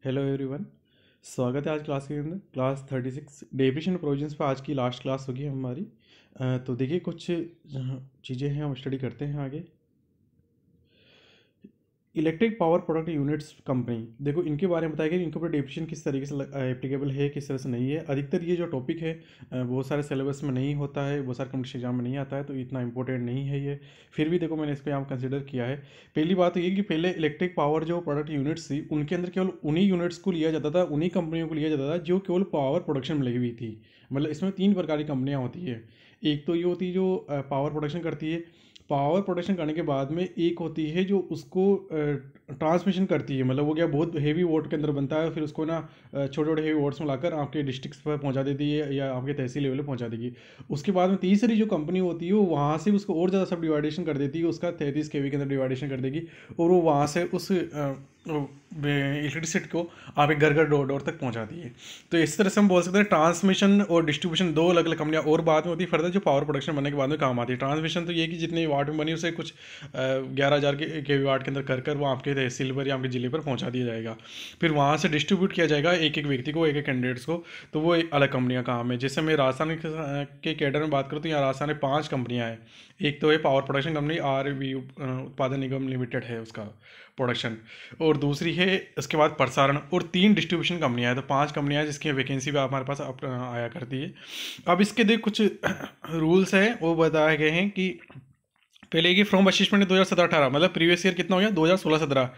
Hello everyone. स्वागत है आज क्लास के अंदर। क्लास 36 डेफिनेशन प्रोविजंस पर आज की लास्ट क्लास होगी हमारी। तो देखिए कुछ चीज़ें हैं, हम स्टडी करते हैं आगे। Electric power product units company, देखो इनके बारे में बताया गया, इनके ऊपर डेफिनेशन किस तरीके से एप्लीकेबल है, किस तरह से नहीं है। अधिकतर ये जो टॉपिक है बहुत सारे सिलेबस में नहीं होता है, बहुत सारे कॉम्पिटिशन एग्जाम में नहीं आता है, तो इतना इंपॉर्टेंट नहीं है ये। फिर भी देखो मैंने इसको यहाँ कंसिडर किया है। पहली बात तो ये कि पहले इलेक्ट्रिक पावर जो प्रोडक्ट यूनिट्स थी उनके अंदर केवल उन्हीं यूनिट्स को लिया जाता था, उन्हीं कंपनियों को लिया जाता था जो केवल पावर प्रोडक्शन में लगी हुई थी। मतलब इसमें तीन प्रकार की कंपनियाँ होती है। एक तो ये होती है जो पावर प्रोडक्शन करती है। पावर प्रोडक्शन करने के बाद में एक होती है जो उसको ट्रांसमिशन करती है, मतलब वो क्या बहुत हेवी वोट के अंदर बनता है, फिर उसको ना छोटे छोटे हेवी वोट्स में लाकर आपके डिस्ट्रिक्ट्स पर पहुंचा देती है या आपके तहसील लेवल पे पहुंचा देगी। उसके बाद में तीसरी जो कंपनी होती है वो वहाँ से उसको और ज़्यादा सब डिवाइडेशन कर देती है, उसका 33 kV के अंदर डिवाइडेशन कर देगी और वो वहाँ से उस इलेक्ट्रिसिटी को आपके घर घर डोर डोर तक पहुँचाती है। तो इस तरह से हम बोल सकते हैं ट्रांसमिशन और डिस्ट्रीब्यूशन दो अलग अलग कंपनियाँ और बाद में होती है फर्दर जो पावर प्रोडक्शन बनने के बाद में काम आती है। ट्रांसमिशन तो ये कि जितनी वाट में बनी उसे कुछ 11,000 के वाट के अंदर कर कर वो आपके तहसील पर या आपके ज़िले पर पहुंचा दिया जाएगा। फिर वहाँ से डिस्ट्रीब्यूट किया जाएगा एक एक व्यक्ति को, एक एक कैंडिडेट्स को, तो वो एक अलग कंपनियाँ काम है। जैसे मैं राजस्थान के कैडर में बात करूँ तो यहाँ राजस्थान में 5 कंपनियाँ हैं। एक तो है पावर प्रोडक्शन कंपनी RV उत्पादन निगम लिमिटेड है उसका प्रोडक्शन, और दूसरी है उसके बाद प्रसारण, और 3 डिस्ट्रीब्यूशन कंपनियाँ हैं। तो 5 कंपनियाँ जिसकी वैकेंसी भी हमारे पास आया करती है। अब इसके देख कुछ रूल्स हैं वो बताए गए हैं कि पहले की फ्रॉम असिस्टमेंट 2017-18, मतलब प्रीवियस ईयर कितना हो गया 2016-17।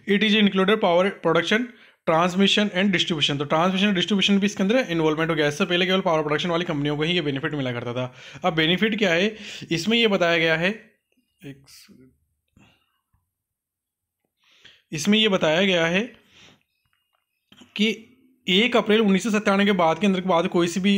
It is included power production, transmission and distribution. तो ट्रांसमिशन डिस्ट्रीब्यूशन भी इसके अंदर इन्वॉल्वमेंट हो गया। इससे पहले केवल पावर प्रोडक्शन वाली कंपनियों को ही ये बेनिफिट मिला करता था। अब बेनिफिट क्या है इसमें ये बताया गया है, इसमें ये बताया गया है कि 1 अप्रैल 1997 के बाद के अंदर के बाद कोई सी भी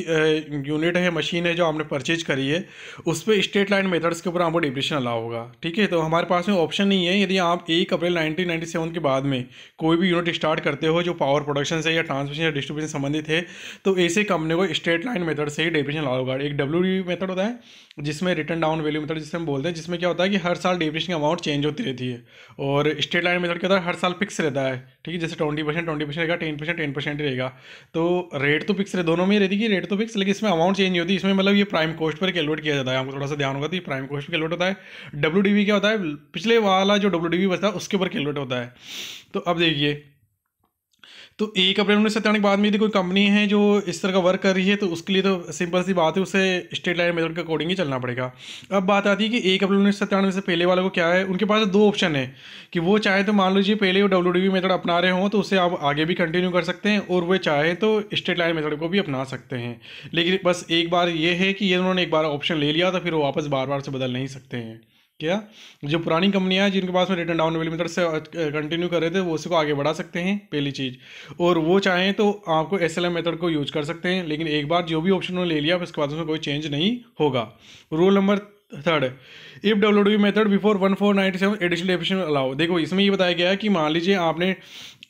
यूनिट है, मशीन है जो आपने परचेज करी है, उस पर स्टेट लाइन मेथड्स के ऊपर आपको डिप्रेशन अलाउ होगा। ठीक है, तो हमारे पास में ऑप्शन नहीं है। यदि आप 1 अप्रैल 1997 के बाद में कोई भी यूनिट स्टार्ट करते हो जो पावर प्रोडक्शन से या ट्रांसमिशन या डिस्ट्रीब्यूशन संबंधित है, तो ऐसे कंपनी को स्टेट लाइन मेथड से ही डिप्रेशन अलाउ होगा। एक WD मेथड होता है जिसमें रिटर्न डाउन वैल्यू मेथड जिसे हम बोलते हैं, जिसमें क्या होता है कि हर साल डिप्रेशन की अमाउंट चेंज होती रहती है। और स्टेट लाइन मेथड क्या होता है, हर साल फिक्स रहता है। ठीक है, जैसे 20% रहेगा, 10% ही रहेगा। तो रेट तो फिक्स रहे, दोनों में ही रहती है रेट तो फिक्स, लेकिन इसमें अमाउंट चेंज नहीं होती। इसमें मतलब ये प्राइम कॉस्ट पर कैलकुलेट किया जाता है, आपको थोड़ा सा ध्यान होगा तो ये प्राइम कॉस्ट पर कैलकुलेट होता है। WDV क्या होता है, पिछले वाला जो WDV बचता है उसके ऊपर कैलकुलेट होता है। तो अब देखिए, तो 1 अप्रैल 1997 के बाद में यदि कोई कंपनी है जो इस तरह का वर्क कर रही है तो उसके लिए तो सिंपल सी बात है, उसे स्टेट लाइन मेथड के अकॉर्डिंग ही चलना पड़ेगा। अब बात आती है कि 1 अप्रैल 1997 से पहले वाले को क्या है, उनके पास 2 ऑप्शन है कि वो चाहे तो मान लीजिए पहले वो WDV मेथड अपना रहे हों तो उसे आप आगे भी कंटिन्यू कर सकते हैं, और वो चाहे तो स्टेट लाइन मेथड को भी अपना सकते हैं। लेकिन बस एक बार ये है कि ये उन्होंने एक बार ऑप्शन ले लिया तो फिर वो वापस बार बार से बदल नहीं सकते हैं। क्या जो पुरानी कंपनियां हैं जिनके पास में रिटर्न डाउन वैल्यू मेथड से कंटिन्यू कर रहे थे वो उसको आगे बढ़ा सकते हैं, पहली चीज़। और वो चाहें तो आपको SLM मेथड को यूज कर सकते हैं, लेकिन एक बार जो भी ऑप्शन उन्होंने ले लिया उसके बाद उसमें कोई चेंज नहीं होगा। Rule number 3, if WDV method before 1497 additional definition allow. देखो इसमें ये बताया गया है कि मान लीजिए आपने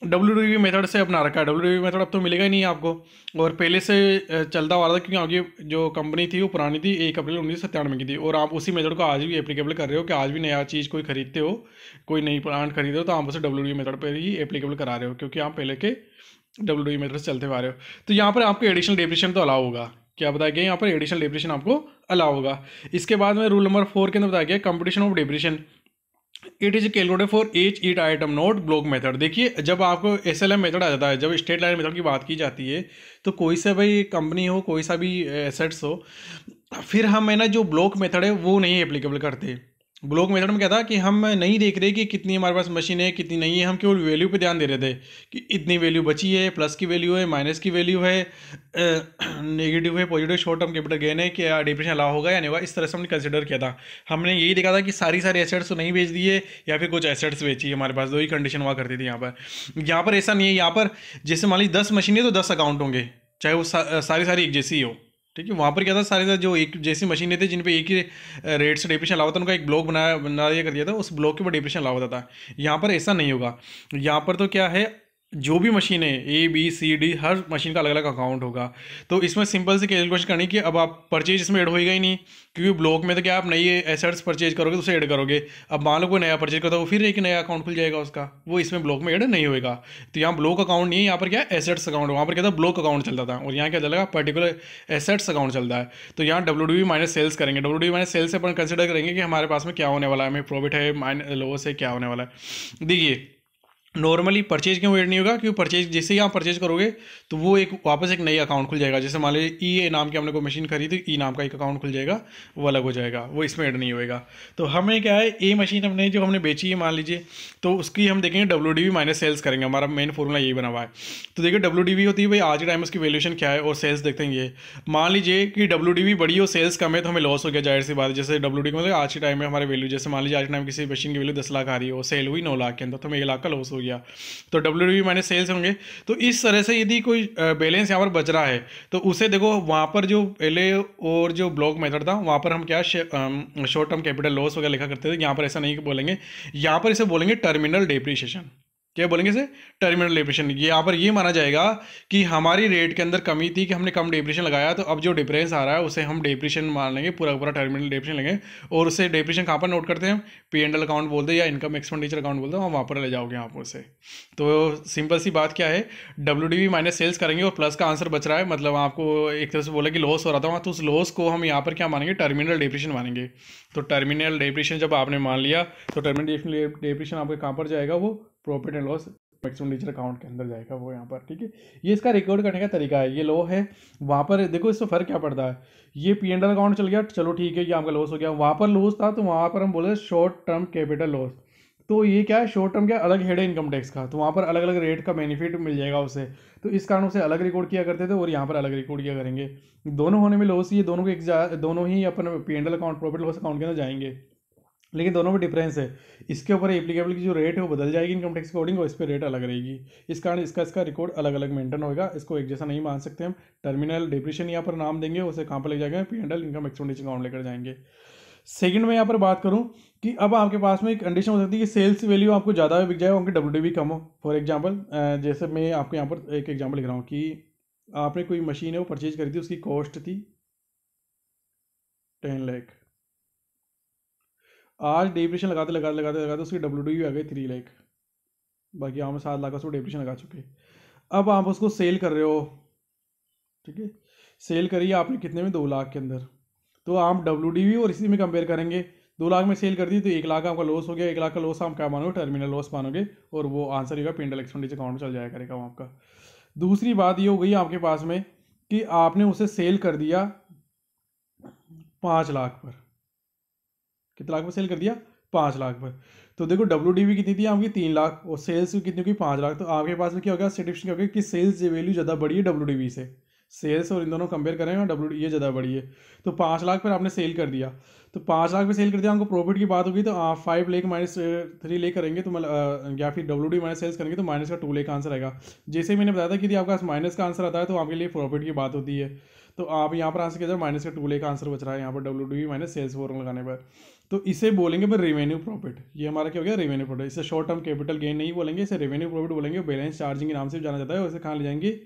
WDV मेथड से अपना रखा है, WDV मेथड अब तो मिलेगा ही नहीं आपको, और पहले से चलता आ रहा था क्योंकि आगे जो कंपनी थी वो पुरानी थी, 1 अप्रैल 1997 की थी, और आप उसी मेथड को आज भी एप्लीकेबल कर रहे हो कि आज भी नया चीज़ कोई खरीदते हो, कोई नई प्लांट खरीदते हो तो आप उसे WDV मेथड पर ही एप्लीकेबल करा रहे हो क्योंकि आप पहले के WDV मेथड से चलते हुए आ रहे हो। तो यहाँ पर आपको एडिशनल डेप्रिसिएशन तो अलाउ होगा। क्या बताया गया यहाँ पर, एडिशनल डेप्रिसिएशन आपको अलाउ होगा। इसके बाद में रूल नंबर 4 के अंदर बताया गया competition of depreciation, it is calculated for each item note block method. देखिए जब आपको SLM मेथड आ जाता है, जब स्टेट लाइन मेथड की बात की जाती है, तो कोई सा भी कंपनी हो, कोई सा भी एसेट्स हो, फिर हम है ना जो ब्लॉक मेथड है वो नहीं एप्लीकेबल करते। ब्लॉक मेथड में क्या था कि हम नहीं देख रहे कि कितनी हमारे पास मशीन है कितनी नहीं है, हम केवल वैल्यू पे ध्यान दे रहे थे कि इतनी वैल्यू बची है, प्लस की वैल्यू है, माइनस की वैल्यू है, नेगेटिव है, positive, short term capital gain है, क्या डिप्रेशन अलाउ होगा या नहीं होगा, इस तरह से हमने कंसिडर किया था। हमने यही देखा था कि सारी एसेट्स तो नहीं बेच दिए या फिर कुछ एसेट्स बेची, हमारे पास 2 ही कंडीशन हुआ करती थी। यहाँ पर ऐसा नहीं है। यहाँ पर जैसे मान लीजिए 10 मशीन है तो 10 अकाउंट होंगे, चाहे वो सारी एक जैसी हो। ठीक है, वहाँ पर क्या था, सारे जो एक जैसी मशीनें थी जिन पे एक ही रेट से डिप्रेशन अलाउ था, उनका एक ब्लॉक बना दिया कर दिया था, उस ब्लॉक के ऊपर डिप्रेशन अलाउ होता था। यहाँ पर ऐसा नहीं होगा। यहाँ पर तो क्या है जो भी मशीन है ABCD हर मशीन का अलग अलग अकाउंट होगा। तो इसमें सिंपल सी कैलकुलेशन करनी कि अब आप परचेज इसमें ऐड होएगा ही नहीं, क्योंकि ब्लॉक में तो क्या आप नई एसेट्स परचेज करोगे तो उसे ऐड करोगे। अब मान लो कोई नया परचेज करता है वो फिर एक नया अकाउंट खुल जाएगा उसका, वो इसमें ब्लॉक में ऐड नहीं होएगा। तो यहाँ ब्लॉक अकाउंट नहीं है, यहाँ पर क्या एसेट्स अकाउंट है, वहाँ पर क्या था ब्लॉक अकाउंट चलता था, और यहाँ क्या चलेगा पर्टिकुलर एसेट्स अकाउंट चलता है। तो यहाँ WDV माइनस सेल्स करेंगे, WDV माइनस सेल्स से अपन कंसिडर करेंगे कि हमारे पास में क्या होने वाला है, हमें प्रॉफिट है माइनस लॉस है, क्या होने वाला है। देखिए नॉर्मली परचेज क्यों वेट नहीं होगा, क्योंकि परचेज जैसे ही आप परचेज करोगे तो वो एक वापस एक नई अकाउंट खुल जाएगा। जैसे मान लीजिए नाम की हमने कोई मशीन खरीदी, नाम का एक अकाउंट खुल जाएगा, वो अलग हो जाएगा, वो इसमें ऐड नहीं होएगा। तो हमें क्या है, मशीन हमने जो हमने बेची है मान लीजिए, तो उसकी हम देखेंगे WDV माइनस सेल्स करेंगे, हमारा मेन फॉर्मूला यही बना हुआ है। तो देखिए WDV होती है भाई आज के टाइम में उसकी वैल्यूएशन क्या है, और सेल्स देखते हैं ये। मान लीजिए कि WDV बड़ी और सेल्स कम है तो हमें लॉस हो गया, जाहिर सी बात है। जैसे WDV मतलब आज के टाइम में हमारे वैल्यू, जैसे मान लीजिए आज के टाइम किसी मशीन की वैल्यू 10 लाख आ रही है और सेल हुई 9 लाख के अंदर, तो हमें 1 लाख का लॉस हो गया। तो WDV माइनस सेल्स होंगे। तो इस तरह से यदि कोई बैलेंस यहाँ पर बच रहा है तो उसे देखो, वहाँ पर जो पहले और जो ब्लॉक मेथड था वहाँ पर हम क्या शॉर्ट टर्म कैपिटल लॉस वगैरह लिखा करते थे, यहाँ पर ऐसा नहीं बोलेंगे, यहाँ पर इसे बोलेंगे टर्मिनल डेप्रिसिएशन। क्या बोलेंगे इसे, टर्मिनल डेप्रिसिएशन। यहाँ पर ये माना जाएगा कि हमारी रेट के अंदर कमी थी कि हमने कम डेप्रिसिएशन लगाया, तो अब जो डिफरेंस आ रहा है उसे हम डेप्रिसिएशन मान लेंगे, पूरा पूरा टर्मिनल डेप्रिसिएशन लेंगे। और उसे डेप्रिसिएशन कहाँ पर नोट करते हैं, P&L अकाउंट बोलते हैं या इनकम एक्सपेंडिचर अकाउंट बोलते हैं, वहाँ पर ले जाओगे आप उसे। तो सिंपल सी बात क्या है, WDV माइनस सेल्स करेंगे और प्लस का आंसर बच रहा है, मतलब आपको एक तरह से बोला कि लॉस हो रहा था वहाँ, तो उस लॉस को हम यहाँ पर क्या मानेंगे, टर्मिनल डेप्रिसिएशन मानेंगे। तो टर्मिनल डेप्रिसिएशन जब आपने मान लिया तो टर्मिनल डेप्रिसिएशन आपके कहाँ पर जाएगा, वो profit and loss expenditure account के अंदर जाएगा वो यहाँ पर, ठीक है। ये इसका रिकॉर्ड करने का तरीका है, ये लो है। वहाँ पर देखो इससे फ़र्क क्या पड़ता है, ये P&L अकाउंट चल गया, चलो ठीक है, ये आपका लॉस हो गया। वहाँ पर लॉस था तो वहाँ पर हम बोले शॉर्ट टर्म कैपिटल लॉस। तो ये क्या है, शॉर्ट टर्म क्या अलग हेड है इनकम टैक्स का, तो वहाँ पर अलग अलग रेट का बेनिफिट मिल जाएगा उसे। तो इस कारण उसे अलग रिकॉर्ड किया करते थे और यहाँ पर अलग रिकॉर्ड किया करेंगे। दोनों होने में लॉस, ये दोनों को दोनों ही अपन P&L account profit loss account के अंदर जाएंगे, लेकिन दोनों में डिफरेंस है। इसके ऊपर एप्लीकेबल की जो रेट है वो बदल जाएगी इनकम टैक्स अकॉर्डिंग, और इस पर रेट अलग रहेगी। इस कारण इसका रिकॉर्ड अलग अलग मेंटेन होगा, इसको एक जैसा नहीं मान सकते हम। टर्मिनल डेप्रिसिएशन यहाँ पर नाम देंगे, उसे कहाँ पर ले जाएंगे, P&L इनकम एक्सपेंडिचर अकाउंट लेकर जाएंगे। सेकंड में यहाँ पर बात करूँ कि अब आपके पास में एक कंडीशन हो सकती है कि सेल्स वैल्यू आपको ज़्यादा बिक जाए, उनकी WDV कम हो। फॉर एग्जाम्पल जैसे मैं आपको यहाँ पर एक एग्जाम्पल लिख रहा हूँ कि आपने कोई मशीन है वो परचेज करी थी, उसकी कॉस्ट थी 10 लाख। आज डेप्रिसिएशन लगाते लगाते लगाते लगाते उसकी WDV आ गई 3 लाख, बाकी हम 7 लाख का उसको डेप्रिसिएशन लगा चुके। अब आप उसको सेल कर रहे हो, ठीक है, सेल करिए आपने कितने में, 2 लाख के अंदर। तो आप WDV और इसी में कंपेयर करेंगे, 2 लाख में सेल कर दी तो 1 लाख आपका लॉस हो गया, 1 लाख का लॉस आप क्या मानोगे, टर्मिनल लॉस मानोगे, और वो आंसर होगा P&L एक्सपेंडिचर अकाउंट में चल जाया करेगा वो आपका। दूसरी बात ये हो गई आपके पास में कि आपने उसे सेल कर दिया 5 लाख पर, कितने लाख पर सेल कर दिया, 5 लाख पर। तो देखो WDV कितनी थी आपकी, 3 लाख, और सेल्स कितनी होगी, 5 लाख। तो आपके पास में क्या होगा, सर्टिफिकेशन क्या होगा कि सेल्स वैल्यू ज़्यादा बड़ी है WDV से, सेल्स और इन दोनों कंपेयर करें और WDV ये ज़्यादा बड़ी है। तो 5 लाख पर आपने सेल कर दिया, तो 5 लाख पे सेल कर दिया, हमको प्रॉफिट की बात होगी तो आप 5 लाख माइनस 3 लाख करेंगे तो मतलब या फिर WDV माइनस सेल्स करेंगे तो माइनस का 2 लाख का आंसर आएगा। जैसे मैंने बताया था कि यदि आपका माइनस का आंसर आता है तो आपके लिए प्रॉफिट की बात होती है। तो आप यहाँ पर आंसर किया जाए माइनस का 2 लाख का आंसर बच रहा है यहाँ पर WDV माइनस सेल्स फॉर्म लगाने पर। तो इसे बोलेंगे फिर रेवेन्यू प्रॉफिट, ये हमारा क्या हो गया, रेवेन्यू प्रॉफिट। इसे शॉर्ट टर्म कैपिटल गेन नहीं बोलेंगे, इसे रेवेन्यू प्रॉफिट बोलेंगे। बैलेंस चार्जिंग के नाम से भी जाना जाता है, उसे कहाँ ले जाएंगे,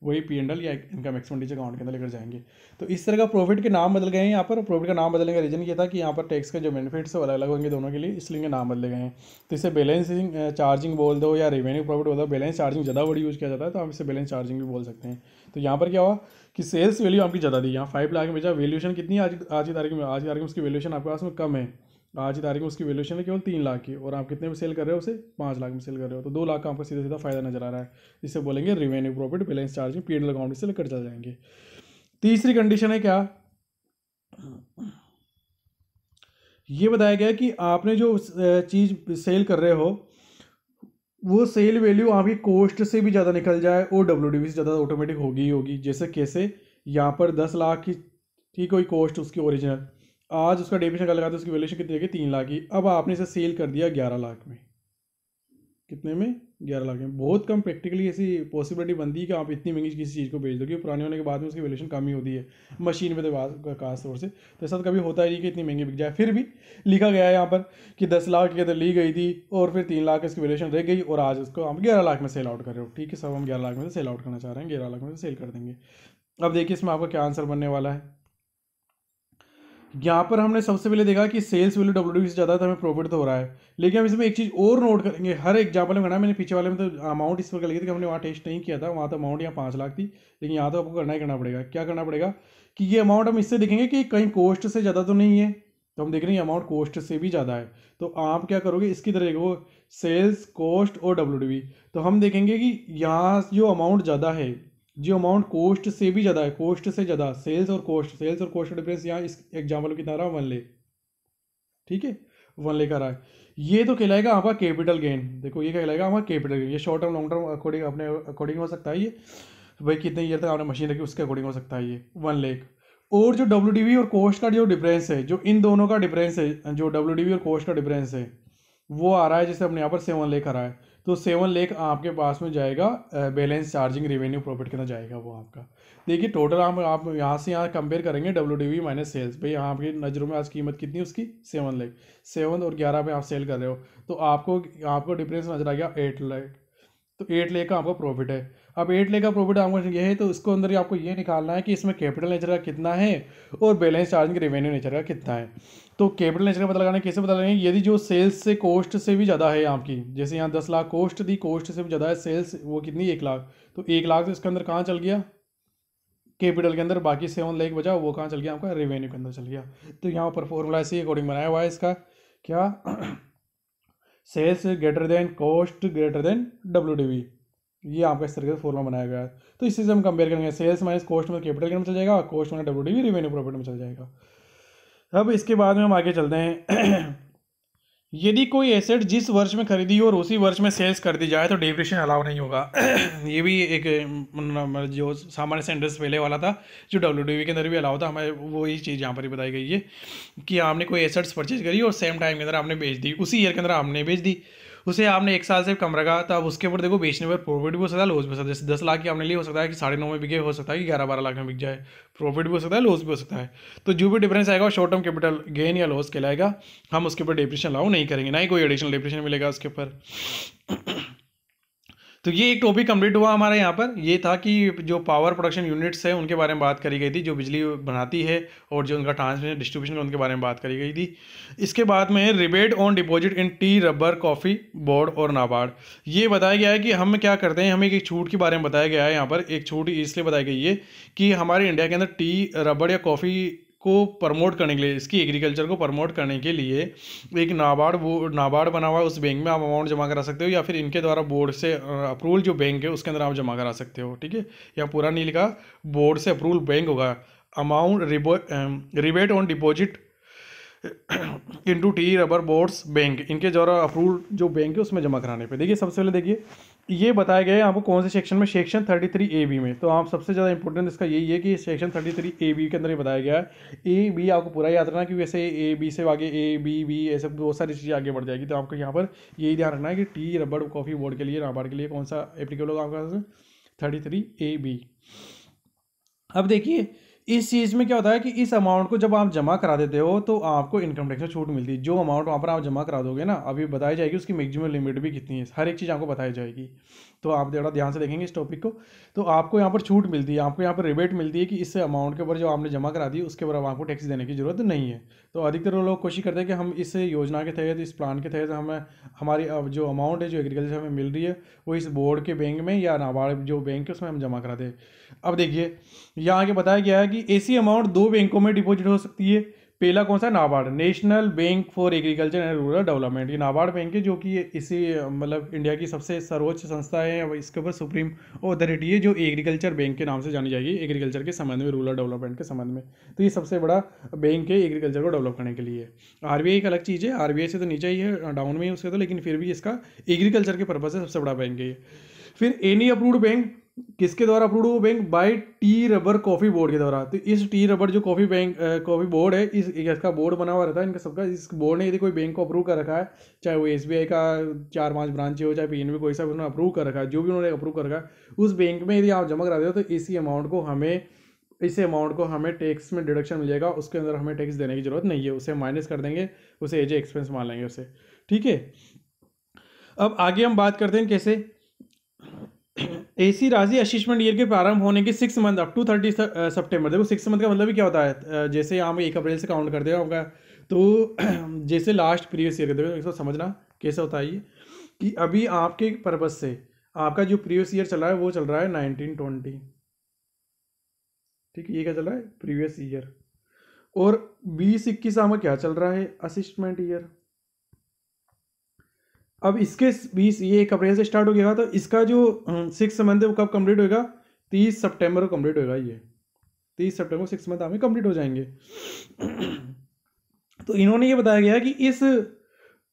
वही P&L या इनकम एक्सपेंडिचर अकाउंट के अंदर लेकर जाएंगे। तो इस तरह का प्रॉफिट के नाम बदल गए हैं यहाँ पर। प्रॉफिट का नाम बदलने का रीजन ये था कि यहाँ पर टैक्स के जो बेनिफिट्स है वो अलग अलग होंगे दोनों के लिए, इसलिए इनके नाम बदले गए हैं। तो इसे बैलेंसिंग चार्जिंग बोल दो या रेवेन्यू प्रॉफिट बोल दो। बैलेंस चार्जिंग ज़्यादा वर्ड यूज़ किया जाता है तो हम इसे बैलेंस चार्जिंग भी बोल सकते हैं। तो यहाँ पर क्या हुआ कि सेल्स वैल्यू आपकी ज़्यादा दी, यहाँ 5 लाख में बेचा, वैल्यूएशन कितनी है आज की तारीख में, आज की तारीख में उसकी वैल्यूएशन आपके पास में कम है। आज की तारीख में उसकी वैल्यूएशन है केवल 3 लाख की, और आप कितने में सेल कर रहे हो, उसे 5 लाख में सेल कर रहे हो, तो 2 लाख का आपका सीधा सीधा फायदा नजर आ रहा है। इसे बोलेंगे revenue profit, balance charging, P&L account से लेकर चल जाएंगे। तीसरी कंडीशन है क्या, ये बताया गया कि आपने जो चीज़ सेल कर रहे हो वो सेल वैल्यू आपकी कॉस्ट से भी ज़्यादा निकल जाए और WDV से ज़्यादा ऑटोमेटिक होगी ही होगी। जैसे कैसे, यहाँ पर 10 लाख की कोई कॉस्ट उसकी ओरिजिनल, आज उसका डेप्रिसिएशन लगाते उसकी वैल्यूएशन कितनी होगी, 3 लाख की। अब आपने इसे सेल कर दिया 11 लाख में, कितने में, 11 लाख में। बहुत कम प्रैक्टिकली ऐसी पॉसिबिलिटी बनती है कि आप इतनी महंगी किसी चीज़ को बेच दो, क्योंकि पुराने होने के बाद में उसकी वैल्यूशन कम ही होती है मशीन में, तो खास तौर से तो ऐसा कभी होता ही नहीं कि इतनी महंगी बिक जाए। फिर भी लिखा गया है यहाँ पर कि 10 लाख के अंदर ली गई थी और फिर 3 लाख इसकी वैल्यूशन रह गई और आज उसको हम 11 लाख में सेल आउट कर रहे हो। ठीक है, सब हम 11 लाख में से सेल आउट करना चाह रहे हैं, 11 लाख में से सेल कर देंगे। अब देखिए इसमें आपका क्या आंसर बनने वाला है। यहाँ पर हमने सबसे पहले देखा कि सेल्स वैल्यू डब्ल्यूडीवी से ज़्यादा है तो हमें प्रॉफिट तो हो रहा है, लेकिन हम इसमें एक चीज़ और नोट करेंगे। हर एग्जाम्पल में करना, मैंने पीछे वाले में तो अमाउंट इस पर कर लिया था कि हमने वहाँ टेस्ट नहीं किया था, वहाँ तो अमाउंट यहाँ 5 लाख थी, लेकिन यहाँ तो आपको करना ही करना पड़ेगा। क्या करना पड़ेगा कि ये अमाउंट हम इससे देखेंगे कि कहीं कॉस्ट से ज़्यादा तो नहीं है, तो हम देख रहे हैं अमाउंट कॉस्ट से भी ज़्यादा है। तो आप क्या करोगे, इसकी तरह देखो सेल्स, कॉस्ट और डब्ल्यूडीवी, तो हम देखेंगे कि यहाँ जो अमाउंट ज़्यादा है, जो अमाउंट कॉस्ट से भी ज़्यादा है, कॉस्ट से ज़्यादा सेल्स और कॉस्ट का डिफरेंस यहाँ इस एग्जाम्पल की तरह 1 ले, ठीक है 1 लेकर आए, ये तो कहलाएगा आपका कैपिटल गेन। देखो ये क्या कहलाएगा आपका कैपिटल गेन। ये short term long term according अपने अकॉर्डिंग हो सकता है, ये भाई कितने ईयर तक आपने मशीन रखी उसके अकॉर्डिंग हो सकता है ये 1 लाख। और जो डब्ल्यूडीवी और कॉस्ट का जो डिफरेंस है, जो इन दोनों का डिफरेंस है, जो डब्ल्यूडीवी और कॉस्ट का डिफरेंस है वो आ रहा है, जैसे अपने यहाँ पर 7 लाख आ रहा है, तो 7 लाख आपके पास में जाएगा बैलेंस चार्जिंग रेवेन्यू प्रॉफिट के अंदर जाएगा वो आपका। देखिए टोटल आप यहाँ से यहाँ कंपेयर करेंगे डब्ल्यूडीवी माइनस सेल्स, भाई यहाँ आपकी नज़रों में आज कीमत कितनी है उसकी 7 लाख, 7 और 11 पे आप सेल कर रहे हो, तो आपको डिफरेंस नजर आ गया 8 लाख, तो 8 लाख का आपका प्रॉफिट है। अब 8 लाख का प्रॉफिट आपको ये है, तो इसको अंदर ही आपको ये निकालना है कि इसमें कैपिटल नेचर का कितना है और बैलेंस चार्जिंग रेवेन्यू नेचर का कितना है। तो कैपिटल नेचर का पता लगाना कैसे पता लगाएंगे, यदि जो सेल्स से कॉस्ट से भी ज़्यादा है आपकी, जैसे यहाँ 10 लाख कॉस्ट थी, कॉस्ट से भी ज़्यादा है सेल्स, वो कितनी 1 लाख, तो 1 लाख तो इसके अंदर कहाँ चल गया कैपिटल के अंदर, बाकी 7 लाख बचा वो कहाँ चल गया आपका रेवेन्यू के अंदर चल गया। तो यहाँ पर फॉर्मूला इसी अकॉर्डिंग बनाया हुआ है इसका, क्या sales greater than cost greater than WDV, ये आपका इस तरीके से फॉर्मूला बनाया गया है। तो इसी से हम कंपेयर करेंगे, सेल्स माइनस कॉस्ट में कैपिटल गेन में चल जाएगा, कॉस्ट में डब्ल्यूडीवी रेवेन्यू प्रॉफिट में चल जाएगा। अब इसके बाद में हम आगे चलते हैं यदि कोई एसेट जिस वर्ष में खरीदी और उसी वर्ष में सेल्स कर दी जाए तो डेप्रिसिएशन अलाउ नहीं होगा। ये भी एक जो सामान्य सेंटेंस पहले वाला था जो डब्ल्यूडीवी के अंदर भी अलाउ था, हमें वही चीज़ यहाँ पर ही बताई गई है कि आपने कोई एसेट्स परचेज करी और सेम टाइम के अंदर आपने बेच दी, उसी ईयर के अंदर आपने बेच दी, उसे आपने 1 साल से कम रखा, तो अब उसके ऊपर देखो बेचने पर प्रॉफिट भी हो सकता है, लॉस भी हो सकता है। जैसे 10 लाख की आपने ली, हो सकता है कि 9.5 में बिके, हो सकता है कि 11-12 लाख में बिक जाए, प्रॉफिट भी हो सकता है, लॉस भी हो सकता है। तो जो भी डिफरेंस आएगा शॉर्ट टर्म कैपिटल गेन या लॉस कहलाएगा, हम उसके ऊपर डेप्रिसिएशन अलाउ नहीं करेंगे, ना ही कोई एडिशनल डेप्रिसिएशन मिलेगा उसके ऊपर। तो ये एक टॉपिक कंप्लीट हुआ हमारे यहाँ पर, ये था कि जो पावर प्रोडक्शन यूनिट्स है उनके बारे में बात करी गई थी, जो बिजली बनाती है और जो उनका ट्रांसमिशन डिस्ट्रीब्यूशन है उनके बारे में बात करी गई थी। इसके बाद में rebate on deposit in T, rubber, coffee, board और नाबार्ड, ये बताया गया है कि हम क्या करते हैं, हमें एक छूट के बारे में बताया गया है। यहाँ पर एक छूट इसलिए बताई गई है कि हमारे इंडिया के अंदर टी, रबर या कॉफ़ी को प्रमोट करने के लिए, इसकी एग्रीकल्चर को प्रमोट करने के लिए एक नाबार्ड बना हुआ है, उस बैंक में आप अमाउंट जमा करा सकते हो, या फिर इनके द्वारा बोर्ड से अप्रूवल जो बैंक है उसके अंदर आप जमा करा सकते हो। ठीक है, या पूरा नहीं लिखा, बोर्ड से अप्रूवल बैंक होगा, amount rebate on deposit into T, rubber, boards, bank, इनके द्वारा अप्रूव जो बैंक है उसमें जमा कराने पे। देखिए सबसे पहले देखिए ये बताया गया है आपको कौन से सेक्शन में, सेक्शन 33A-B में। तो आप सबसे ज़्यादा इंपॉर्टेंट इसका यही है कि सेक्शन 33A-B के अंदर ये बताया गया है। A-B आपको पूरा याद रखना, क्योंकि वैसे A-B से आगे A-B-B ऐसे बहुत सारी चीज़ें आगे बढ़ जाएगी, तो आपको यहाँ पर यही ध्यान रखना है कि टी, रबर, कॉफ़ी, बोर्ड के लिए, नाबार्ड के लिए कौन सा एप्लीकेबल होगा आपका 33A-B। अब देखिए इस चीज़ में क्या होता है कि इस अमाउंट को जब आप जमा करा देते हो तो आपको इनकम टैक्स में छूट मिलती है। जो अमाउंट वहाँ पर आप जमा करा दोगे ना, अभी बताई जाएगी उसकी मैक्सिमम लिमिट भी कितनी है, हर एक चीज़ आपको बताई जाएगी। तो आप थोड़ा ध्यान से देखेंगे इस टॉपिक को, तो आपको यहाँ पर छूट मिलती है, आपको यहाँ पर रिबेट मिलती है कि इस अमाउंट के ऊपर जो आपने जमा करा दी उसके ऊपर आपको टैक्स देने की जरूरत नहीं है। तो अधिकतर लोग कोशिश करते हैं कि हम इस योजना के तहत, इस प्लान के तहत हमें हमारी जो अमाउंट है जो एग्रीकल्चर हमें मिल रही है वो इस बोर्ड के बैंक में या नाबार्ड जो बैंक है उसमें हम जमा करा दें। अब देखिए यहाँ आगे बताया गया है कि ऐसी अमाउंट 2 बैंकों में डिपॉजिट हो सकती है। पहला कौन सा, NABARD, national bank for agriculture and rural development. ये नाबार्ड बैंक है जो कि इसी मतलब इंडिया की सबसे सर्वोच्च संस्था है, इसके ऊपर सुप्रीम अथॉरिटी है जो एग्रीकल्चर बैंक के नाम से जानी जाएगी, एग्रीकल्चर के संबंध में, रूरल डेवलपमेंट के संबंध में। तो ये सबसे बड़ा बैंक है एग्रीकल्चर को डेवलप करने के लिए। RBI एक अलग चीज़ है, RBI से तो नीचे ही है, डाउन में ही उसके, तो लेकिन फिर भी इसका एग्रीकल्चर के पर्पज से सबसे बड़ा बैंक है। फिर एनी अप्रूव्ड बैंक किसके द्वारा अप्रूव्ड वो bank? By tea rubber coffee board के द्वारा। तो इस टी रबर जो कॉफ़ी बोर्ड है, इसका बोर्ड बना हुआ रहता है इनका सबका। इस बोर्ड ने यदि कोई बैंक को अप्रूव कर रखा है, चाहे वो एसबीआई का 4-5 ब्रांच हो, चाहे पीएनबी, कोई सा भी उन्होंने अप्रूव कर रखा है, जो भी उन्होंने अप्रूव कर रखा है, उस बैंक में यदि आप जमा करा दे हो तो इस अमाउंट को हमें टैक्स में डिडक्शन मिल जाएगा। उसके अंदर हमें टैक्स देने की जरूरत नहीं है, उसे माइनस कर देंगे, उसे एज एक्सपेंस मान लेंगे उसे। ठीक है, अब आगे हम बात करते हैं कैसे। ऐसी राशि असेसमेंट ईयर के प्रारंभ होने के 6 मंथ अप टू 30 सितंबर। देखो 6 मंथ का मतलब ही क्या होता है, जैसे हम 1 अप्रैल से काउंट करते हैं होगा, तो जैसे लास्ट प्रीवियस ईयर, देखो इसको समझना कैसे होता है ये, कि अभी आपके पर्पज से आपका जो प्रीवियस ईयर चल रहा है वो चल रहा है 1920। ठीक है, ये क्या चल रहा है? Previous year. और 20-21 आपका क्या चल रहा है? असिस्टमेंट ईयर। अब इसके 20, ये 1 अप्रैल से स्टार्ट हो गया, तो इसका जो 6 मंथ है वो कब कंप्लीट होएगा? 30 सितंबर को कंप्लीट होएगा। ये 30 सितंबर को 6 मंथ हमें कंप्लीट हो जाएंगे। तो इन्होंने ये बताया गया कि इस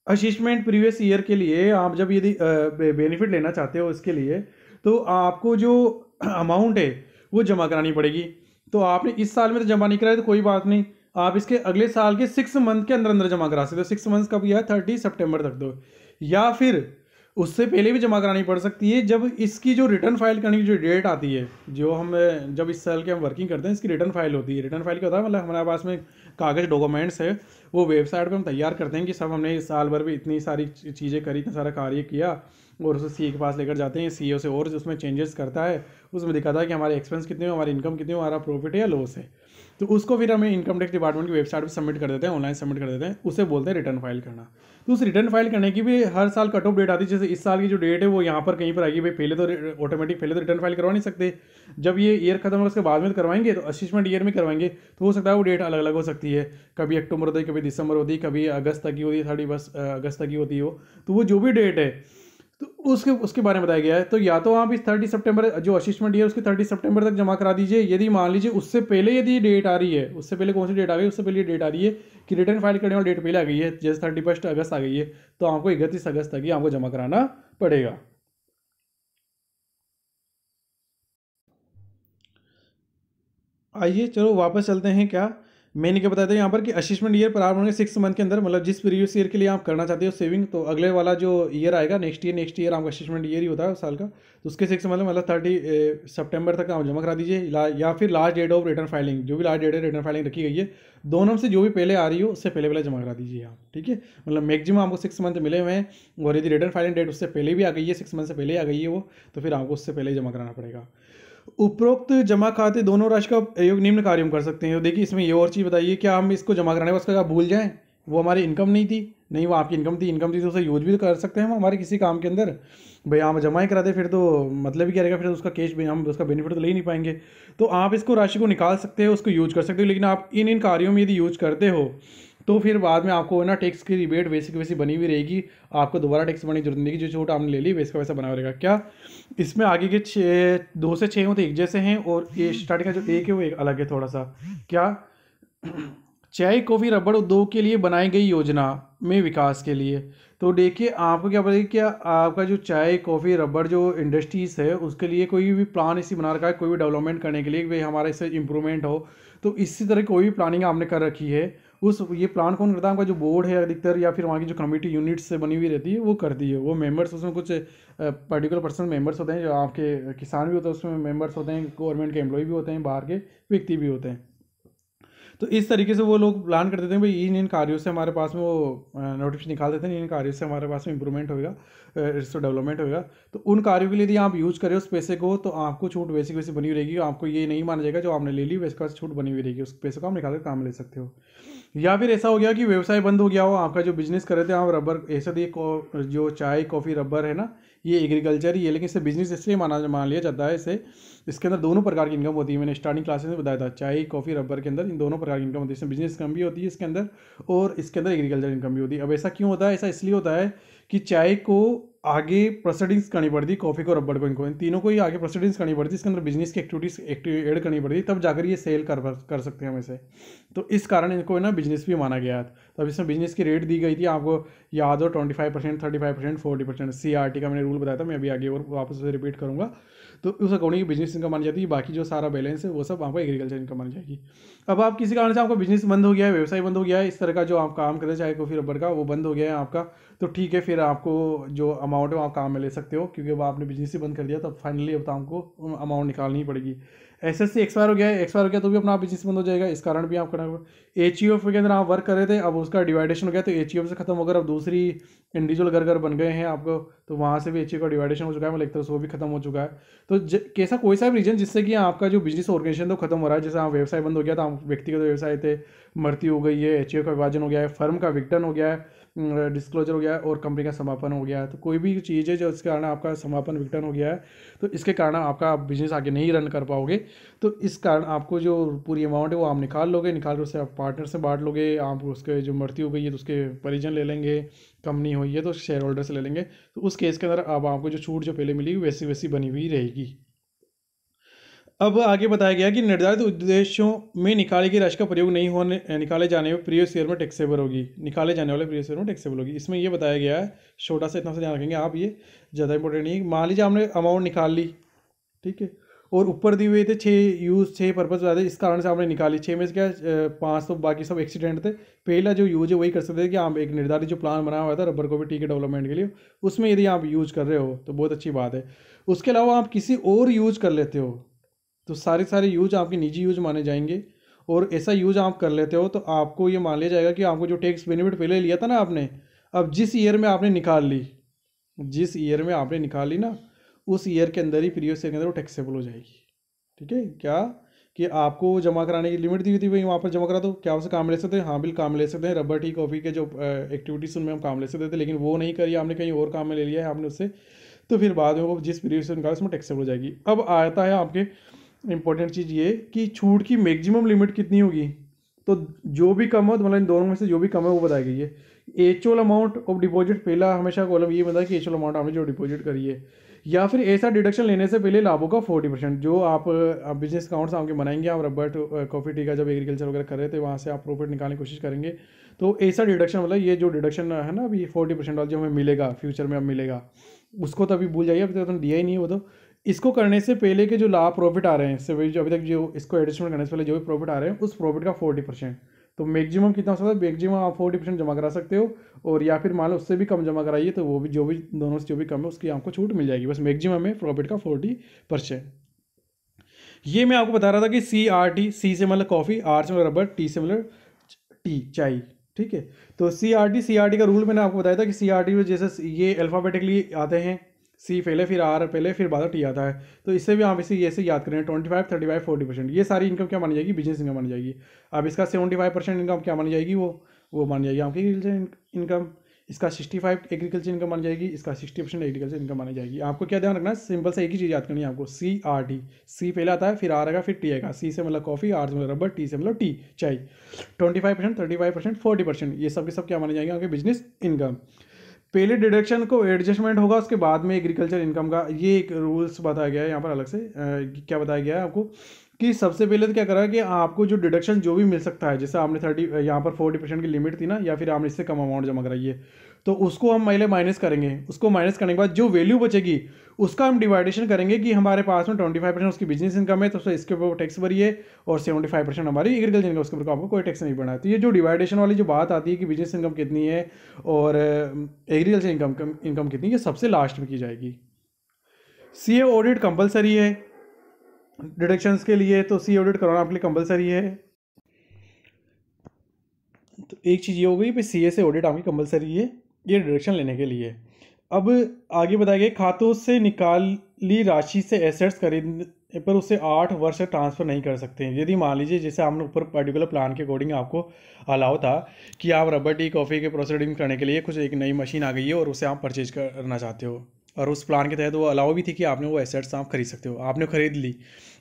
असिस्टमेंट प्रीवियस ईयर के लिए आप जब यदि बेनिफिट लेना चाहते हो इसके लिए, तो आपको जो अमाउंट है वो जमा करानी पड़ेगी। तो आपने इस साल में तो जमा नहीं कराया तो कोई बात नहीं, आप इसके अगले साल के 6 मंथ के अंदर अंदर जमा करा सकते हो। 6 मंथ कब यह है? 30 सितंबर तक दो, या फिर उससे पहले भी जमा करानी पड़ सकती है, जब इसकी जो रिटर्न फाइल करने की जो डेट आती है, जो हम जब इस साल के हम वर्किंग करते हैं, इसकी रिटर्न फाइल होती है। रिटर्न फाइल क्या होता है? मतलब हमारे पास में कागज़ डॉक्यूमेंट्स है, वो वेबसाइट पे हम तैयार करते हैं कि सब हमने इस साल भर में इतनी सारी चीज़ें करी, इतना सारा कार्य किया, और उसे सीए के पास लेकर जाते हैं। सीईओ से और उसमें चेंजेस करता है, उसमें दिखाता है कि हमारे एक्सपेंस कितने हो, हमारी इनकम कितनी हो, हमारा प्रॉफिट है या लॉस है। तो उसको फिर हमें इनकम टैक्स डिपार्टमेंट की वेबसाइट पर सबमिट कर देते हैं, ऑनलाइन सबमिट कर देते हैं, उसे बोलते हैं रिटर्न फाइल करना। तो उस रिटर्न फाइल करने की भी हर साल कट ऑफ डेट आती है। जैसे इस साल की जो डेट है वो यहाँ पर कहीं पर आएगी, भाई पहले तो ऑटोमेटिक पहले तो रिटर्न फाइल करवा नहीं सकते, जब ये ईयर खत्म होगा उसके बाद में करवाएंगे, तो असिस्टमेंट ईयर में करवाएंगे, तो हो सकता है वो डेट अलग अलग हो सकती है, कभी अक्टूबर होती है, कभी दिसंबर होती है, कभी अगस्त तक की होती है, 31 अगस्त तक की होती है वो। तो वो जो भी डेट है तो उसके बारे में बताया गया है। तो या तो आप इस 30 सितंबर जो असिस्टमेंट ईयर उसके 30 सितंबर तक जमा करा दीजिए, यदि मान लीजिए उससे पहले यदि डेट आ रही है, उससे पहले कौन सी डेट आ गई? उससे पहले डेट आ रही है कि रिटर्न फाइल करने वाली डेट पहले आ गई है, जैसे 31 अगस्त आ गई है, तो आपको 31 अगस्त तक ही आपको जमा कराना पड़ेगा। आइए चलो वापस चलते हैं। क्या मैंने क्या बताया था यहाँ पर कि असिस्टमेंट ईयर प्रारंभ होने 6 मंथ के अंदर, मतलब जिस प्रीवियस ईयर के लिए आप करना चाहते हो सेविंग, तो अगले वाला जो ईयर आएगा नेक्स्ट ईयर आपका असिस्टमेंट ईयर ही होता है उस साल का, तो उसके 6 मतलब 30 सितंबर तक आप जमा करा दीजिए, या फिर last date of return filing, जो भी लास्ट डेट है रिटर्न फाइलिंग रखी गई है, दोनों में से जो भी पहले आ रही हो उससे पहले पहले जमा करा दीजिए आप। ठीक है, मतलब मैक्सिमम आपको 6 मंथ मिले हुए हैं, और यदि रिटर्न फाइलिंग डेट उससे पहले भी आ गई है, 6 मंथ से पहले आ गई है वो, तो फिर आपको उससे पहले ही जमा कराना पड़ेगा। उपरोक्त जमा खाते दोनों राशि का प्रयोग निम्न कार्यों में कर सकते हैं। देखिए इसमें ये और चीज़ बताइए, क्या हम इसको जमा कराने के बाद उसका भूल जाएं? वो हमारी इनकम नहीं थी, नहीं वो आपकी इनकम थी तो उसे यूज भी कर सकते हैं हम हमारे किसी काम के अंदर। भाई हम जमा ही करा दे फिर तो मतलब ही क्या रहेगा, फिर उसका कैश भी हम उसका बेनिफिट तो ले ही नहीं पाएंगे। तो आप इसको राशि को निकाल सकते हो, उसको यूज कर सकते हो, लेकिन आप इन कार्यों में यदि यूज करते हो तो फिर बाद में आपको ना टैक्स की रिबेट वैसी की वैसी बनी हुई रहेगी, आपको दोबारा टैक्स भरने की जरूरत नहीं, जो छूट आपने ले ली वैसा वैसा बना रहेगा। क्या इसमें आगे के 2 से 6 होते एक जैसे हैं, और ये स्टार्टिंग का जो एक है वो एक अलग है थोड़ा सा। क्या चाय कॉफ़ी रबड़ उद्योग के लिए बनाई गई योजना में विकास के लिए। तो देखिए आपको क्या पता है, क्या आपका जो चाय कॉफ़ी रबड़ जो इंडस्ट्रीज़ है उसके लिए कोई भी प्लान इसी बना रखा है, कोई भी डेवलपमेंट करने के लिए, भाई हमारा इससे इम्प्रूवमेंट हो, तो इसी तरह कोई भी प्लानिंग आपने कर रखी है, उस ये प्लान कौन करता है? आपका जो बोर्ड है अधिकतर, या फिर वहाँ की जो कमेटी यूनिट्स से बनी हुई रहती है वो करती है। वो मेंबर्स उसमें कुछ पर्टिकुलर पर्सन मेंबर्स होते हैं, जो आपके किसान भी होते हैं उसमें मेंबर्स होते हैं, गवर्नमेंट के एम्प्लॉय भी होते हैं, बाहर के व्यक्ति भी होते हैं। तो इस तरीके से वो लोग प्लान कर देते हैं, भाई इन कार्यों से हमारे पास में वो नोटिफिकेशन निकाल देते हैं, इन कार्यों से हमारे पास में इंप्रूवमेंट होगा, इससे डेवलपमेंट होगा। तो उन कार्यों के लिए यदि आप यूज़ करें उस पैसे को, तो आपको छूट वैसी वैसी बनी रहेगी, आपको ये नहीं माना जाएगा जो आपने ले ली वैसे का छूट बनी हुई रहेगी, उस पैसे को आप निकाल कर काम ले सकते हो। या फिर ऐसा हो गया कि व्यवसाय बंद हो गया हो, आपका जो बिजनेस कर रहे थे आप रबर, ऐसा जो चाय कॉफ़ी रबर है ना, ये एग्रीकल्चर ही है, लेकिन इसे बिजनेस इसलिए मान लिया जाता है इसे, इसके अंदर दोनों प्रकार की इनकम होती है। मैंने स्टार्टिंग क्लासेस में बताया था, चाय कॉफ़ी रबर के अंदर इन दोनों प्रकार की इनकम होती है, इसमें बिजनेस इनकम भी होती है इसके अंदर, और इसके अंदर एग्रीकल्चर इनकम भी होती है। अब ऐसा क्यों होता है? ऐसा इसलिए होता है कि चाय को आगे प्रोसीडिंग्स करनी पड़ती, कॉफ़ी को रबड़ को, इनको इन तीनों को ही आगे प्रोसीडिंग्स करनी पड़ती, इसके अंदर बिजनेस की एक्टिविटीज ऐड करनी पड़ती, तब जाकर ये सेल कर सकते हैं हम इसे। तो इस कारण इनको ना बिजनेस भी माना गया था। तो अब इसमें बिजनेस की रेट दी गई थी, आपको याद हो 25%, 35%, 40%। CRT का मैंने रूल बताया था, मैं अभी आगे और वापस से रिपीट करूँगा। तो उस अकॉर्डिंग बिजनेस इनकम मानी जाती है, बाकी जो सारा बैलेंस है वो सब आपको एग्रीकल्चर इनकम मानी जाएगी। अब आप किसी कारण से आपका बिजनेस बंद हो गया है, व्यवसाय बंद हो गया है, इस तरह का जो आप काम करते चाहे कॉफ़ी रबर का, वो बंद हो गया है आपका, तो ठीक है, फिर आपको जो अमाउंट है वो आप काम में ले सकते हो, क्योंकि अब आपने बिजनेस ही बंद कर दिया, तब फाइनली अब तो आपको अमाउंट निकालनी ही पड़ेगी। SSC एक्सपायर हो गया है, एक्सपायर हो गया तो भी अपना बिजनेस बंद हो जाएगा, इस कारण भी आप करना। HUF के अंदर आप वर्क कर रहे थे, अब उसका डिवाइडेशन हो गया, तो HUF से खत्म होकर अब दूसरी इंडिविजुअल घर बन गए हैं आपको, तो वहाँ से भी HUF का डिवाइडेशन हो चुका है, मतलब एक तरह से वो भी खत्म हो चुका है। तो कैसा कोई सा भी रीजन जिससे कि आपका जो बिजनेस ऑर्गेनाइजेशन तो खत्म हो रहा है, जैसे आप व्यवसाय बंद हो गया था, व्यक्तिगत व्यवसाय थे, मृत्यु हो गई है, HUF का विभाजन हो गया है, फर्म का विघटन हो गया है, डिस्क्लोजर हो गया है, और कंपनी का समापन हो गया है, तो कोई भी चीज़ है जो इसके कारण आपका समापन विघटन हो गया है, तो इसके कारण आपका बिजनेस आगे नहीं रन कर पाओगे। तो इस कारण आपको जो पूरी अमाउंट है वो आप निकाल लोगे, निकाल कर उससे आप पार्टनर से बांट लोगे, आप उसके जो मृत्यु हो गई है तो उसके परिजन ले लेंगे, कंपनी हुई है तो शेयर होल्डर से ले लेंगे। तो उस केस के अंदर अब आपको जो छूट जो पहले मिली वैसी वैसी बनी हुई रहेगी। अब आगे बताया गया कि निर्धारित उद्देश्यों में निकाली गई राशि का प्रयोग नहीं होने निकाले जाने में प्रीवियस ईयर में टैक्सेबल होगी, निकाले जाने वाले प्रीवियस ईयर में टैक्सेबल होगी। इसमें ये बताया गया है, छोटा सा इतना सा ध्यान रखेंगे आप, ये ज़्यादा इंपॉर्टेंट नहीं है। मान लीजिए आपने अमाउंट निकाल ली, ठीक है, और ऊपर दिए हुए थे 6 पर्पज़ बताए थे, इस कारण से आपने निकाली। 6 में से क्या 5 तो बाकी सब एक्सीडेंट थे। पहला जो यूज है वही कर सकते थे कि आप एक निर्धारित जो प्लान बनाया हुआ था रबर को भी टी के डेवलपमेंट के लिए, उसमें यदि आप यूज कर रहे हो तो बहुत अच्छी बात है। उसके अलावा आप किसी और यूज कर लेते हो तो सारे यूज आपके निजी यूज माने जाएंगे, और ऐसा यूज आप कर लेते हो तो आपको ये मान लिया जाएगा कि आपको जो टैक्स बेनिफिट पहले लिया था ना आपने, अब जिस ईयर में आपने निकाल ली, जिस ईयर में आपने निकाल ली ना, उस ईयर के अंदर ही प्रीवियस ईयर के अंदर वो टैक्सेबल हो जाएगी। ठीक है, क्या कि आपको जमा कराने की लिमिट दी हुई थी, भाई वहाँ पर जमा करा, तो क्या उससे काम ले सकते हैं? हाँ बिल काम ले सकते हैं, रबर टी कॉफ़ी के जो एक्टिविटीज़ उनमें हम काम ले सकते थे, लेकिन वो नहीं करी आपने, कहीं और काम में ले लिया है आपने उससे, तो फिर बाद में वो जिस पीरियड से निकाला उसमें टैक्सेबल हो जाएगी। अब आता है आपके इंपॉर्टेंट चीज़ ये कि छूट की मैक्सिमम लिमिट कितनी होगी। तो जो भी कम हो, तो मतलब इन दोनों में से जो भी कम है वो बताई गई है। एचुअल अमाउंट ऑफ डिपॉजिट, पहला हमेशा कॉलम ये बताया कि एचुअल अमाउंट आपने जो डिपॉजिट करी है, या फिर ऐसा डिडक्शन लेने से पहले लाभों का 40%, जो आप बिजनेस अकाउंट्स आपके बनाएंगे, आप रबर कॉफ़ी टी का जब एग्रीकल्चर वगैरह कर रहे थे वहाँ से आप प्रॉफिट निकालने की कोशिश करेंगे, तो ऐसा डिडक्शन मतलब ये जो डिडक्शन है ना अभी 40% वाला जो हमें मिलेगा फ्यूचर में अब मिलेगा, उसको तो अभी भूल जाइए, अभी तो दिया ही नहीं है वो। तो इसको करने से पहले के जो लाभ प्रॉफिट आ रहे हैं इससे जो अभी तक जो इसको एडजस्टमेंट करने से पहले जो भी प्रॉफिट आ रहे हैं उस प्रॉफिट का 40%, तो मैक्सिमम कितना हो सकता है? मैक्सिमम आप 40% जमा करा सकते हो, और या फिर मान लो उससे भी कम जमा कराइए तो वो भी जो भी दोनों से जो भी कम है उसकी आपको छूट मिल जाएगी, बस मैक्सिमम है प्रॉफिट का 40%। ये मैं आपको बता रहा था कि CRT, सी से मतलब कॉफ़ी, आर से मतलब रबर, टी से मतलब टी चाय, ठीक है। तो CRT का रूल मैंने आपको बताया था कि CRT में जैसे ये अल्फ़ाबेटिकली आते हैं, सी पहले फिर आर पहले फिर बाद टी आता है, तो इससे भी आप इसे ऐसे याद करें 25, 35, 40%, ये सारी इनकम क्या मानी जाएगी? बिजनेस इनकम मानी जाएगी। अब इसका 75% इनकम क्या मानी जाएगी? वो मानी जाएगी आपकी एग्रीकल्चर इनकम। इसका 65 एग्रीकल्चर इनकम मानी जाएगी, इसका 60% एग्रीकल्चर इनकम मानी जाएगी। आपको क्या ध्यान रखना है? सिंपल से एक ही चीज़ याद करनी है आपको, CRT, सी पहले आता है फिर आर आएगा फिर टी आएगा, सी से मतलब कॉफ़ी, आर से मतलब रबर, टी से मतलब टी चाय। 25%, 35%, 40% ये सब के सब क्या माने जाएंगे आपके बिजनेस इनकम। पहले डिडक्शन को एडजस्टमेंट होगा, उसके बाद में एग्रीकल्चर इनकम का ये एक रूल्स बताया गया है यहाँ पर अलग से। क्या बताया गया है आपको कि सबसे पहले तो क्या करा है कि आपको जो डिडक्शन जो भी मिल सकता है, जैसे आपने 30 यहाँ पर 40% की लिमिट थी ना, या फिर आपने इससे कम अमाउंट जमा कराई है, तो उसको हम पहले माइनस करेंगे। उसको माइनस करने के बाद जो वैल्यू बचेगी उसका हम डिवाइडेशन करेंगे कि हमारे पास में 25% उसकी बिजनेस इनकम है तो इसके ऊपर टैक्स भरिए, और 75% हमारी एग्रीकल्चर इनकम, उसके ऊपर आपको कोई टैक्स नहीं पड़ना है। तो ये जो डिवाइडेशन वाली जो बात आती है कि बिजनेस इनकम कितनी है और एग्रीकल्चर इनकम कितनी, ये सबसे लास्ट में की जाएगी। CA ऑडिट कंपलसरी है डिडक्शंस के लिए, तो CA ऑडिट कराना आपके लिए कंपलसरी है। तो एक चीज़ ये हो गई भाई, CA से ऑडिट आपकी कंपलसरी है ये डिडक्शन लेने के लिए। अब आगे बताया गया खातों से निकाली राशि से एसेट्स खरीदने पर उसे 8 वर्ष तक ट्रांसफ़र नहीं कर सकते हैं। यदि मान लीजिए जैसे आपने ऊपर पर्टिकुलर प्लान के अकॉर्डिंग आपको अलाउ था कि आप रबर टी कॉफ़ी के प्रोसीडिंग करने के लिए कुछ एक नई मशीन आ गई है और उसे आप परचेज करना चाहते हो, और उस प्लान के तहत वो अलाउ भी थी कि आपने वो एसेट्स आप खरीद सकते हो, आपने खरीद ली।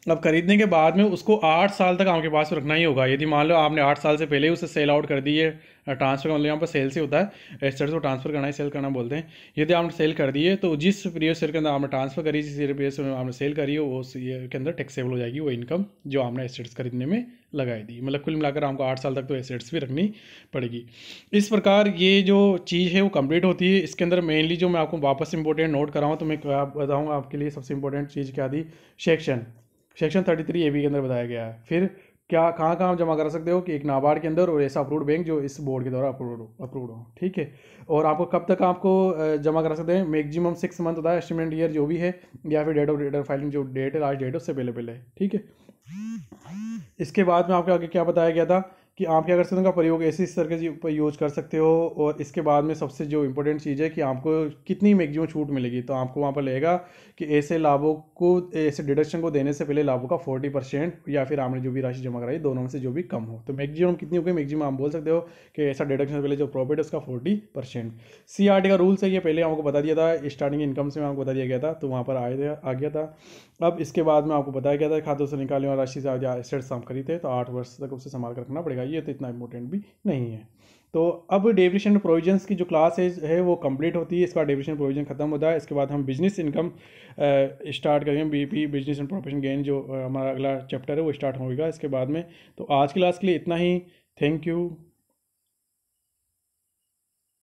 अब खरीदने के बाद में उसको 8 साल तक आपके पास रखना ही होगा। यदि मान लो आपने 8 साल से पहले ही उसे सेल आउट कर दी है ट्रांसफर का मतलब यहाँ पर सेल से होता है, एसेट्स को ट्रांसफर करना है, सेल करना बोलते हैं। यदि आपने सेल कर दी है तो जिस प्रीवियस ईयर के अंदर आपने ट्रांसफर करी, जिस प्रीवियस ईयर में आपने सेल करी है, वो उस ईयर के अंदर टैक्सेबल हो जाएगी वो इनकम जो आपने एसेट्स खरीदने में लगाई दी। मतलब कुल मिलाकर आपको 8 साल तक तो एसेट्स भी रखनी पड़ेगी। इस प्रकार ये जो चीज़ है वो कंप्लीट होती है। इसके अंदर मेनली जो मैं आपको वापस इंपॉर्टेंट नोट कराऊँ तो मैं क्या बताऊँगा आपके लिए, सबसे इंपॉर्टेंट चीज़ क्या थी, सेक्शन 33 AB के अंदर बताया गया है। फिर क्या कहाँ कहाँ आप जमा करा सकते हो कि एक नाबार्ड के अंदर और ऐसा अप्रूव्ड बैंक जो इस बोर्ड के द्वारा अप्रूव्ड हो, ठीक है। और आपको कब तक आपको जमा करा सकते हैं, मैक्सिमम 6 मंथ होता है, एस्टिमेट ईयर जो भी है, या फिर डेट ऑफ रिटर्न फाइलिंग जो डेट है, लास्ट डेट है उससे पहले पहले, ठीक है। इसके बाद में आपके आगे क्या बताया गया था कि आप क्या कर सकते हो, उनका प्रयोग ऐसे इस तरह के यूज कर सकते हो। और इसके बाद में सबसे जो इंपॉर्टेंट चीज़ है कि आपको कितनी मैक्सिमम छूट मिलेगी, तो आपको वहाँ पर लगेगा कि ऐसे लाभों को, ऐसे डिडक्शन को देने से पहले लाभों का 40% या फिर आपने जो भी राशि जमा कराई दोनों में से जो भी कम हो, तो मैक्सिमम कितनी होगी, मैक्सिमम आप बोल सकते हो कि ऐसा डिडक्शन से पहले जो प्रॉफिट है उसका 40%। CRT का रूल्स है ये, पहले आपको बता दिया था, स्टार्टिंग इनकम से आपको बता दिया गया था, तो वहाँ पर आ गया था। अब इसके बाद में आपको बताया गया था खातों से निकालने वाली राशि से एसेट्स हम खरीदते हैं तो 8 वर्ष तक उसे संभाल कर रखना पड़ेगा, ये तो इतना इंपॉर्टेंट भी नहीं है। तो अब डेफिनेशन प्रोविजंस की जो क्लास है वो कंप्लीट होती है, इसका डेफिनेशन प्रोविजन खत्म होता है। इसके बाद हम बिजनेस इनकम स्टार्ट करेंगे, BP business and profession gain, जो हमारा अगला चैप्टर है वो स्टार्ट होगा इसके बाद में। तो आज की क्लास के लिए इतना ही, थैंक यू।